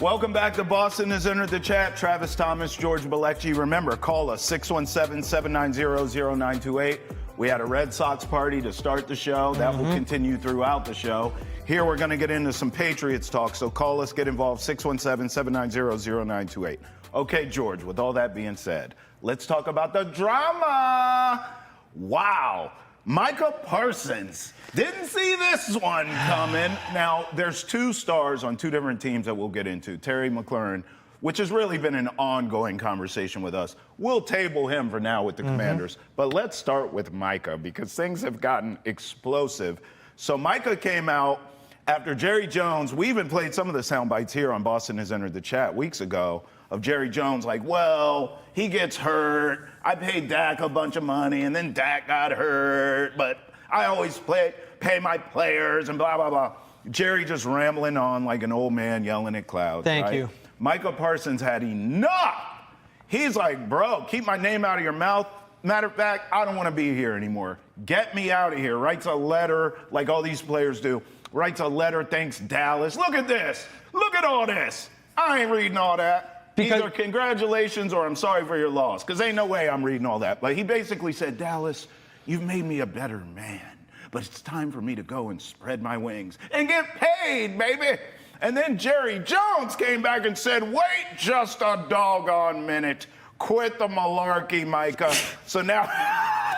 Welcome back to Boston has entered the chat. Travis, Thomas, George Balekji. Remember, call us 617-790-0928. We had a Red Sox party to start the show. That will continue throughout the show. Here we're going to get into some Patriots talk, so call us, get involved, 617-790-0928. Okay, George, with all that being said, let's talk about the drama. Wow. Micah Parsons. Didn't see this one coming. Now, there's two stars on two different teams that we'll get into. Terry McLaurin, which has really been an ongoing conversation with us. We'll table him for now with the Commanders. But let's start with Micah because things have gotten explosive. So Micah came out after Jerry Jones. We even played some of the sound bites here on Boston has entered the chat weeks ago of Jerry Jones like, well, he gets hurt. I paid Dak a bunch of money, and then Dak got hurt, but I always pay my players and blah, blah, blah. Jerry just rambling on like an old man yelling at clouds. Thank you. Micah Parsons had enough. He's like, bro, keep my name out of your mouth. Matter of fact, I don't want to be here anymore. Get me out of here. Writes a letter like all these players do. Writes a letter, thanks Dallas. Look at this. Look at all this. I ain't reading all that. Either congratulations or I'm sorry for your loss, because ain't no way I'm reading all that. But he basically said, Dallas, you've made me a better man, but it's time for me to go and spread my wings and get paid, baby. And then Jerry Jones came back and said, wait just a doggone minute. Quit the malarkey, Micah. So now...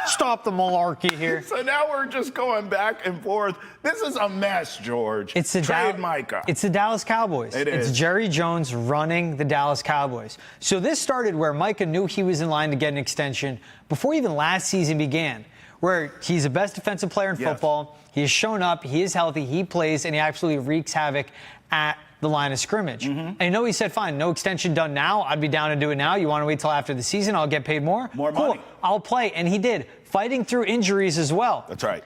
Stop the malarkey here. So now we're just going back and forth. This is a mess, George. It's the Trade Micah. It's the Dallas Cowboys. It's Jerry Jones running the Dallas Cowboys. So this started where Micah knew he was in line to get an extension before even last season began, where he's the best defensive player in football. He has shown up. He is healthy. He plays, and he absolutely wreaks havoc at the line of scrimmage. And I know he said, fine, no extension done now. I'd be down to do it now. You want to wait till after the season? I'll get paid more? More cool. money. I'll play. And he did, fighting through injuries as well. That's right.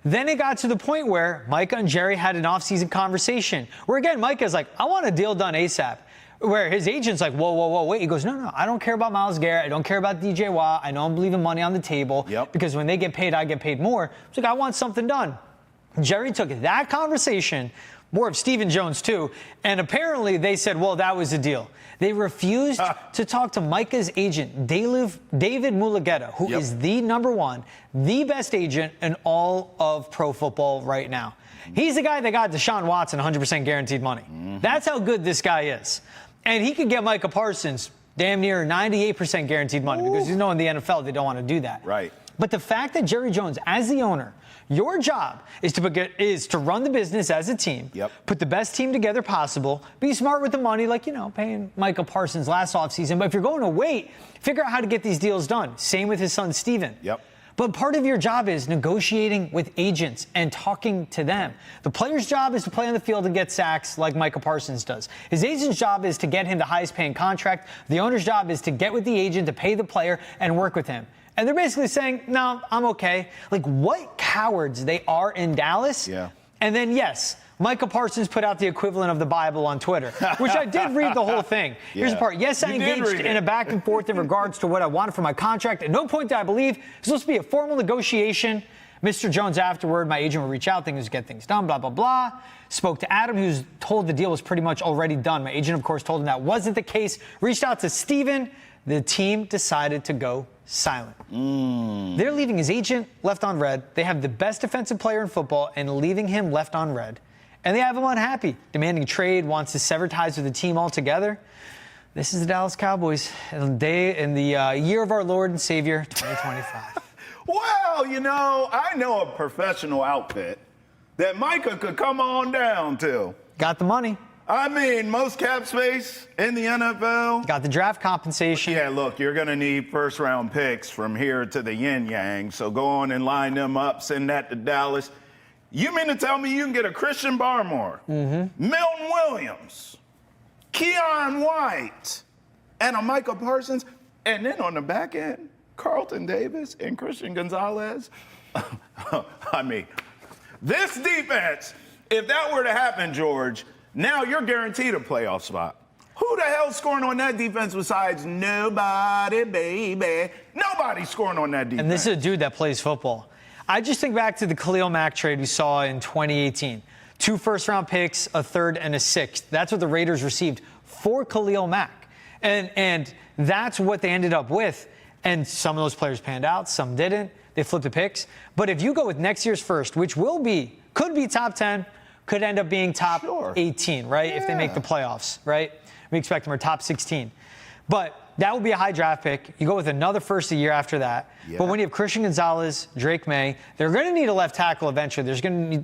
Then it got to the point where Micah and Jerry had an offseason conversation where, again, Micah's like, I want a deal done ASAP. Where his agent's like, whoa, whoa, whoa, wait. He goes, no, I don't care about Myles Garrett. I don't care about DJ Watt. I know I'm leaving money on the table because when they get paid, I get paid more. It's like, I want something done. Jerry took that conversation, more of Stephen Jones too, and apparently they said, well, that was the deal. They refused to talk to Micah's agent, David Mulugeta, who is the number one, the best agent in all of pro football right now. He's the guy that got Deshaun Watson 100% guaranteed money. That's how good this guy is. And he could get Micah Parsons damn near 98% guaranteed money because you know in the NFL they don't want to do that. Right. But the fact that Jerry Jones, as the owner, your job is to run the business as a team, put the best team together possible, be smart with the money, like, you know, paying Micah Parsons last offseason. But if you're going to wait, figure out how to get these deals done. Same with his son, Steven. But part of your job is negotiating with agents and talking to them. The player's job is to play on the field and get sacks like Micah Parsons does. His agent's job is to get him the highest paying contract. The owner's job is to get with the agent, to pay the player, and work with him. And they're basically saying, no, I'm okay. Like, what cowards they are in Dallas. And then, yes, Micah Parsons put out the equivalent of the Bible on Twitter, which I did read the whole thing. Here's the part. Yes, I engaged in a back and forth in regards to what I wanted for my contract. At no point did I believe it was supposed to be a formal negotiation. Mr. Jones afterward, my agent would reach out, things get things done, blah, blah, blah. Spoke to Adam, who was told the deal was pretty much already done. My agent, of course, told him that wasn't the case. Reached out to Steven. The team decided to go silent. They're leaving his agent left on red. They have the best defensive player in football and leaving him left on red. And they have him unhappy, demanding trade, wants to sever ties with the team altogether. This is the Dallas Cowboys in the year of our Lord and Savior, 2025. Well, you know, I know a professional outfit that Micah could come on down to. Got the money. I mean, most cap space in the NFL. Got the draft compensation. Yeah, look, you're going to need first-round picks from here to the yin-yang, so go on and line them up, send that to Dallas. You mean to tell me you can get a Christian Barmore, Milton Williams, Keon White, and a Micah Parsons, and then on the back end, Carlton Davis and Christian Gonzalez? I mean, this defense, if that were to happen, George, now you're guaranteed a playoff spot. Who the hell's scoring on that defense besides nobody, baby? Nobody's scoring on that defense. And this is a dude that plays football. I just think back to the Khalil Mack trade we saw in 2018. 2 first-round picks, a 3rd, and a 6th. That's what the Raiders received for Khalil Mack. And that's what they ended up with. And some of those players panned out, some didn't. They flipped the picks. But if you go with next year's first, which could be top 10, could end up being top 18, right? Yeah. If they make the playoffs, right? We expect them or top 16. But that will be a high draft pick. You go with another first a year after that. Yeah. But when you have Christian Gonzalez, Drake May, they're going to need a left tackle eventually.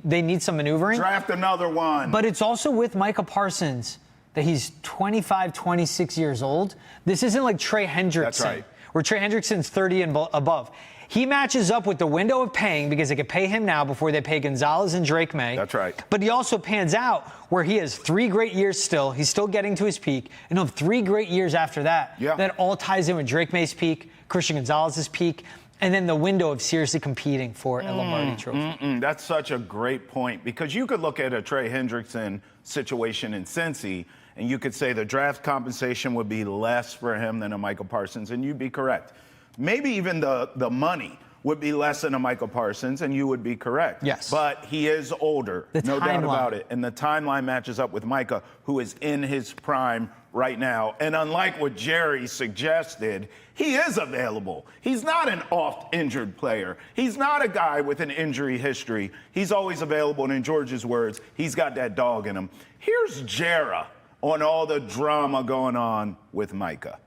They need some maneuvering. Draft another one. But it's also with Micah Parsons that he's 25, 26 years old. This isn't like Trey Hendrickson. That's right. Where Trey Hendrickson's 30 and above. He matches up with the window of paying because they could pay him now before they pay Gonzalez and Drake May. That's right. But he also pans out where he has 3 great years still. He's still getting to his peak. And he'll have 3 great years after that. Yeah. That all ties in with Drake May's peak, Christian Gonzalez's peak, and then the window of seriously competing for a Lombardi Trophy. That's such a great point because you could look at a Trey Hendrickson situation in Cincy and you could say the draft compensation would be less for him than a Micah Parsons, and you'd be correct. Maybe even the money would be less than a Micah Parsons, and you would be correct. Yes. But he is older, no doubt about it. And the timeline matches up with Micah, who is in his prime right now. And unlike what Jerry suggested, he is available. He's not an oft-injured player. He's not a guy with an injury history. He's always available, and in George's words, he's got that dog in him. Here's Jera on all the drama going on with Micah.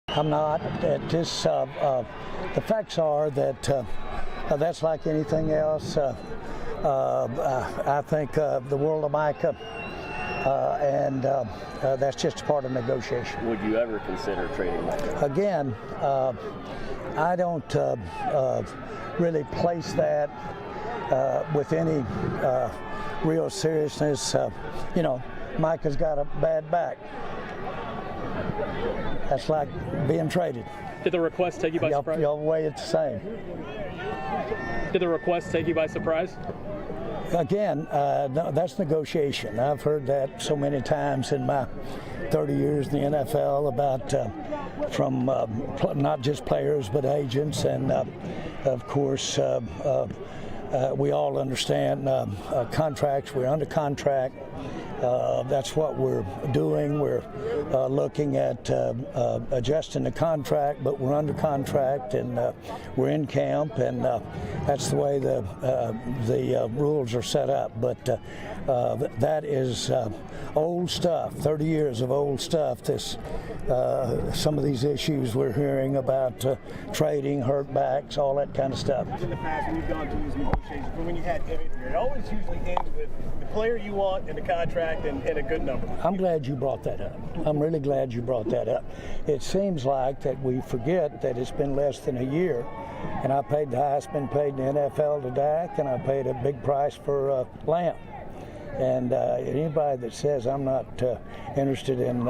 I'm not. The facts are that that's like anything else. I think the world of Micah, and that's just part of negotiation. Would you ever consider trading Micah? Again, I don't really place that with any real seriousness. Micah's got a bad back. That's like being traded. Did the request take you by surprise? Y'all weigh it the same. Did the request take you by surprise? Again, no, that's negotiation. I've heard that so many times in my 30 years in the NFL about from not just players but agents, and of course we all understand contracts. We're under contract. That's what we're doing. We're looking at adjusting the contract, but we're under contract and we're in camp, and that's the way the rules are set up. But that is old stuff, 30 years of old stuff. Some of these issues we're hearing about trading, hurt backs, all that kind of stuff. In the past, when you've gone through these negotiations, but when you had it always usually ends with the player you want and the contract and a good number. I'm glad you brought that up. I'm really glad you brought that up. It seems like that we forget that it's been less than a year, and I paid the highest been paid in the NFL to Dak, and I paid a big price for Lamb. And anybody that says I'm not interested in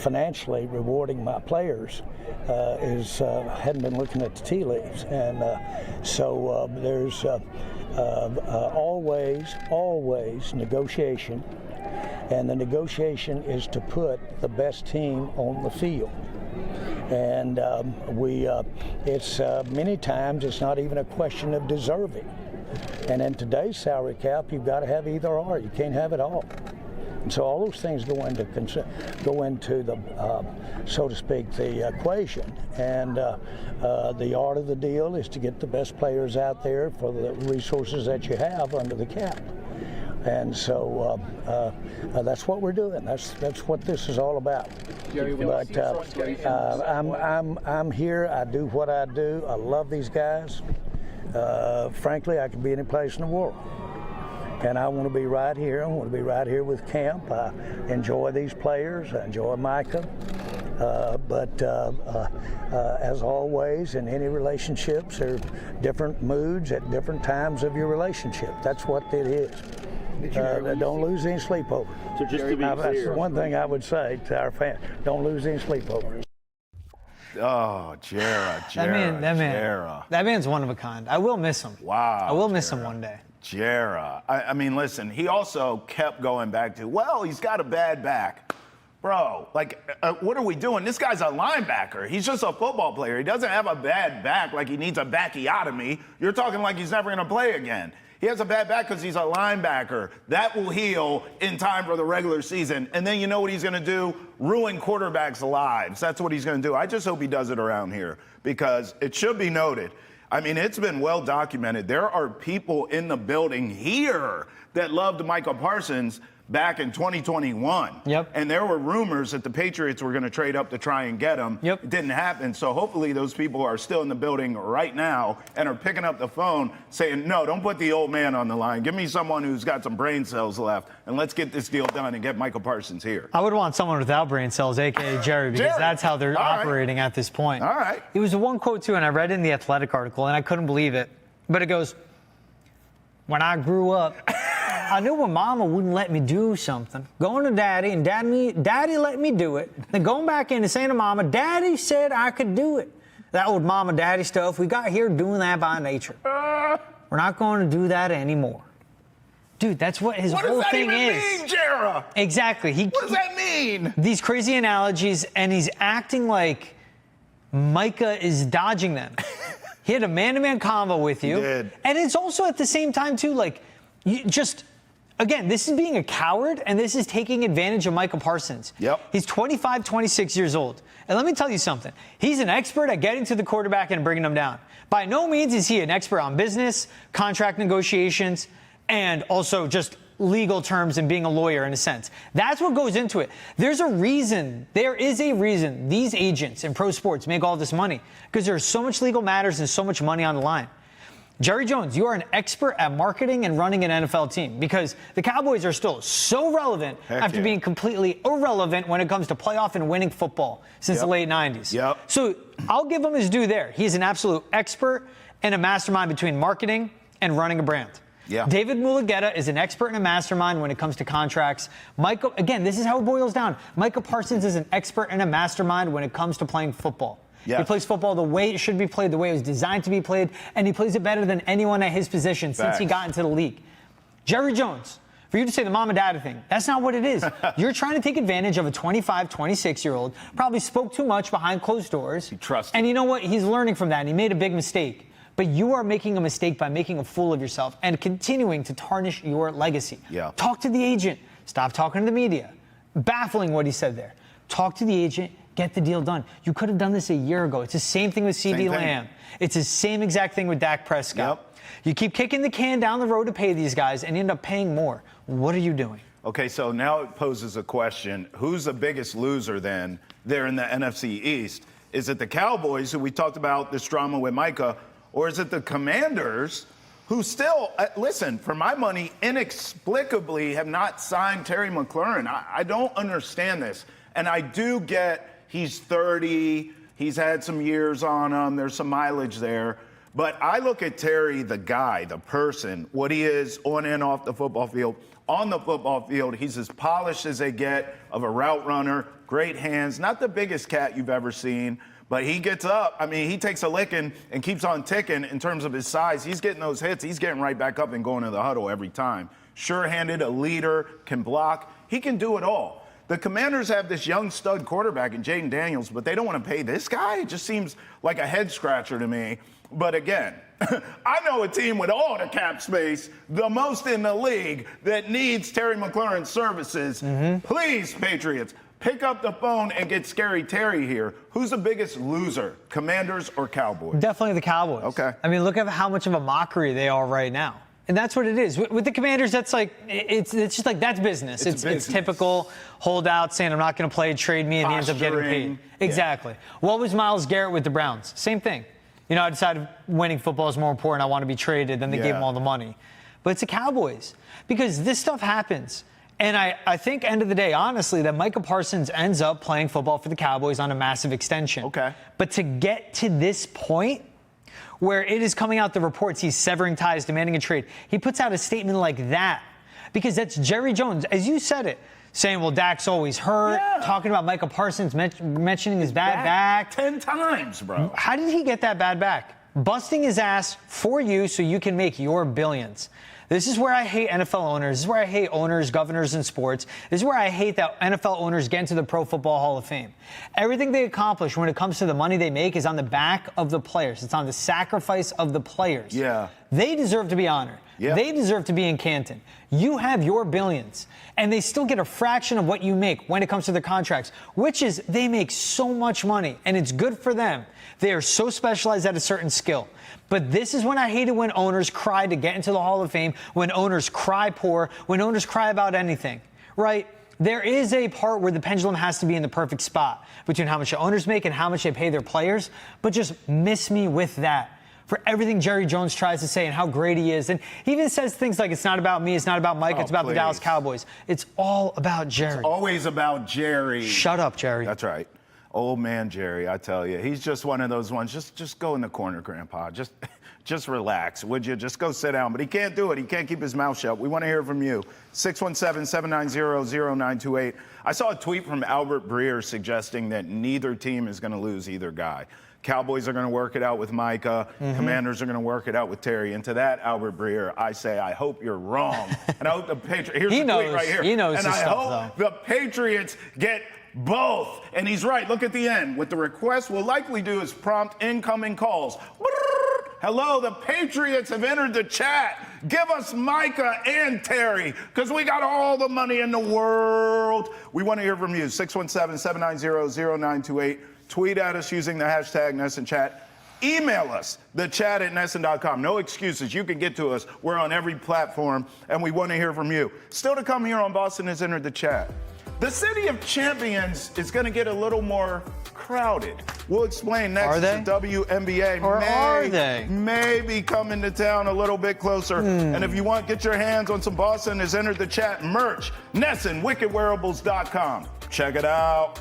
financially rewarding my players hadn't been looking at the tea leaves. And so there's always negotiation, and the negotiation is to put the best team on the field. And it's many times it's not even a question of deserving. And in today's salary cap, you've got to have either or. You can't have it all. And so all those things go into the, so to speak, the equation. And the art of the deal is to get the best players out there for the resources that you have under the cap. And so that's what we're doing. That's what this is all about. But I'm here. I do what I do. I love these guys. Frankly, I could be any place in the world. And I want to be right here. I want to be right here with camp. I enjoy these players. I enjoy Micah. But as always, in any relationships, there are different moods at different times of your relationship. That's what it is. Don't lose any sleep over. So just to be that's clear, one thing I would say to our fans. Don't lose any sleep over it. Oh, Jera. That man's one of a kind. I will miss him. Wow. I will miss him one day. Jera. I mean, listen, he also kept going back to, well, he's got a bad back. Bro, what are we doing? This guy's a linebacker. He's just a football player. He doesn't have a bad back like he needs a backiotomy. You're talking like he's never going to play again. He has a bad back because he's a linebacker. That will heal in time for the regular season. And then you know what he's going to do? Ruin quarterbacks' lives. That's what he's going to do. I just hope he does it around here because it should be noted. I mean, it's been well documented. There are people in the building here that loved Micah Parsons back in 2021. Yep. And there were rumors that the Patriots were going to trade up to try and get him. Yep. It didn't happen. So hopefully those people are still in the building right now and are picking up the phone saying, no, don't put the old man on the line. Give me someone who's got some brain cells left, and let's get this deal done and get Micah Parsons here. I would want someone without brain cells, a.k.a. Jerry, because that's how they're operating at this point. All right. It was one quote, too, and I read it in the Athletic article, and I couldn't believe it. But it goes, when I grew up, I knew when Mama wouldn't let me do something, going to Daddy, and Daddy let me do it, then going back in and saying to Mama, Daddy said I could do it. That old Mama Daddy stuff, we got here doing that by nature. We're not going to do that anymore. Dude, that's what his whole thing is. What does that even mean, Jera? Exactly. What does that mean? These crazy analogies, and he's acting like Micah is dodging them. He had a man-to-man convo with you. He did. And it's also at the same time, too, like, you just, again, this is being a coward, and this is taking advantage of Micah Parsons. Yep. He's 25, 26 years old. And let me tell you something. He's an expert at getting to the quarterback and bringing him down. By no means is he an expert on business, contract negotiations, and also just legal terms and being a lawyer in a sense. That's what goes into it. There is a reason these agents in pro sports make all this money, because there's so much legal matters and so much money on the line. Jerry Jones, you are an expert at marketing and running an NFL team, because the Cowboys are still so relevant after being completely irrelevant when it comes to playoff and winning football since the late 90s. Yep. So I'll give him his due there. He's an absolute expert and a mastermind between marketing and running a brand. Yeah. David Mulugeta is an expert and a mastermind when it comes to contracts. Micah, again, this is how it boils down. Micah Parsons is an expert and a mastermind when it comes to playing football. Yeah. He plays football the way it should be played, the way it was designed to be played, and he plays it better than anyone at his position since he got into the league. Jerry Jones, for you to say the mom and dad thing, that's not what it is. You're trying to take advantage of a 25, 26-year-old, probably spoke too much behind closed doors. He trusts And you know what? He's learning from that, and he made a big mistake. But you are making a mistake by making a fool of yourself and continuing to tarnish your legacy. Yeah. Talk to the agent. Stop talking to the media. Baffling what he said there. Talk to the agent. Get the deal done. You could have done this a year ago. It's the same thing with CD Lamb. It's the same exact thing with Dak Prescott. Yep. You keep kicking the can down the road to pay these guys and you end up paying more. What are you doing? Okay, so now it poses a question. Who's the biggest loser then there in the NFC East? Is it the Cowboys, who we talked about this drama with Micah, or is it the Commanders, who still, listen, for my money, inexplicably have not signed Terry McLaurin? I don't understand this. And I do get he's 30, he's had some years on him, there's some mileage there. But I look at Terry, the guy, the person, what he is on and off the football field. On the football field, he's as polished as they get of a route runner, great hands, not the biggest cat you've ever seen. But he gets up. I mean, he takes a licking and keeps on ticking in terms of his size. He's getting those hits. He's getting right back up and going to the huddle every time. Sure-handed, a leader, can block. He can do it all. The Commanders have this young stud quarterback in Jaden Daniels, but they don't want to pay this guy. It just seems like a head-scratcher to me. But again, I know a team with all the cap space, the most in the league, that needs Terry McLaurin's services. Please, Patriots, pick up the phone and get Scary Terry here. Who's the biggest loser, Commanders or Cowboys? Definitely the Cowboys. Okay. I mean, look at how much of a mockery they are right now. And that's what it is. With the Commanders, that's like, it's just like, that's business. It's typical holdout saying, I'm not going to play, trade me, and he ends up getting paid. Exactly. What was Myles Garrett with the Browns? Same thing. You know, I decided winning football is more important. I want to be traded. Then they gave him all the money. But it's the Cowboys. Because this stuff happens. And I think, end of the day, honestly, that Micah Parsons ends up playing football for the Cowboys on a massive extension. Okay. But to get to this point, where it is coming out the reports he's severing ties, demanding a trade, he puts out a statement like that. Because that's Jerry Jones, as you said it, saying, well, Dak's always hurt, talking about Micah Parsons mentioning his bad back. 10 times, bro. How did he get that bad back? Busting his ass for you so you can make your billions. This is where I hate NFL owners. This is where I hate owners, governors in sports. This is where I hate that NFL owners get into the Pro Football Hall of Fame. Everything they accomplish when it comes to the money they make is on the back of the players. It's on the sacrifice of the players. Yeah. They deserve to be honored. Yeah. They deserve to be in Canton. You have your billions, and they still get a fraction of what you make when it comes to their contracts, which is they make so much money, and it's good for them. They are so specialized at a certain skill. But this is when I hate it when owners cry to get into the Hall of Fame, when owners cry poor, when owners cry about anything, right? There is a part where the pendulum has to be in the perfect spot between how much the owners make and how much they pay their players, but just miss me with that. For everything Jerry Jones tries to say and how great he is. And he even says things like, it's not about me, it's not about Mike, it's about the Dallas Cowboys. It's all about Jerry. It's always about Jerry. Shut up, Jerry. That's right. Old man Jerry, I tell you. He's just one of those ones. Just go in the corner, Grandpa. Just relax, would you? Just go sit down. But he can't do it. He can't keep his mouth shut. We want to hear from you. 617-790-0928. I saw a tweet from Albert Breer suggesting that neither team is going to lose either guy. Cowboys are going to work it out with Micah. Commanders are going to work it out with Terry. And to that, Albert Breer, I say, I hope you're wrong. And I hope the Patriots. Here's the tweet right here. He knows and his I stuff, hope though. the Patriots get both. And he's right. Look at the end. What the request will likely do is prompt incoming calls. Hello, the Patriots have entered the chat. Give us Micah and Terry, because we got all the money in the world. We want to hear from you. 617-790-0928. Tweet at us using the hashtag NESN Chat. Email us, thechat@nesn.com. No excuses. You can get to us. We're on every platform, and we want to hear from you. Still to come here on Boston Has Entered the Chat. The City of Champions is going to get a little more crowded. We'll explain next. Are they? The WNBA Or are they? may be coming to town a little bit closer. And if you want, get your hands on some Boston Has Entered the Chat merch. NESN, wickedwearables.com. Check it out.